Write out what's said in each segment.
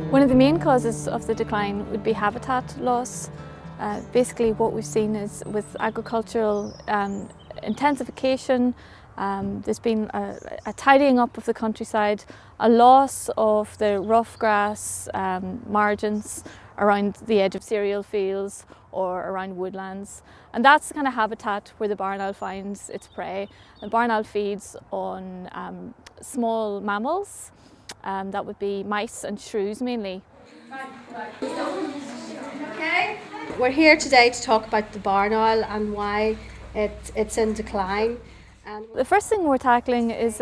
One of the main causes of the decline would be habitat loss. Basically what we've seen is with agricultural intensification, there's been a tidying up of the countryside, a loss of the rough grass margins around the edge of cereal fields or around woodlands, and that's the kind of habitat where the barn owl finds its prey. The barn owl feeds on small mammals, that would be mice and shrews mainly. Okay. We're here today to talk about the barn owl and why it's in decline. The first thing we're tackling is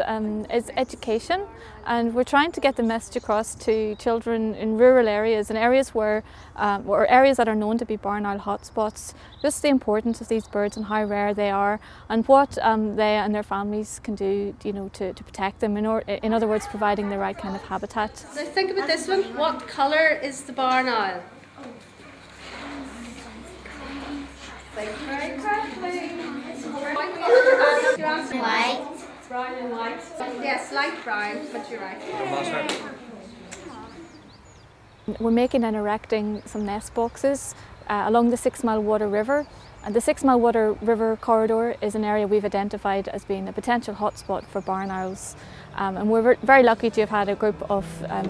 education, and we're trying to get the message across to children in rural areas and areas where, or areas that are known to be barn owl hotspots, just the importance of these birds and how rare they are, and what they and their families can do, to protect them. In other words, providing the right kind of habitat. So think about this one. What colour is the barn owl? Think very carefully. White. Brown and white. Yes, light brown, but you're right. We're making and erecting some nest boxes along the 6 Mile Water River. And the 6 Mile Water River corridor is an area we've identified as being a potential hotspot for barn owls. And we're very lucky to have had a group of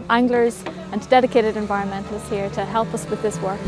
anglers and dedicated environmentalists here to help us with this work.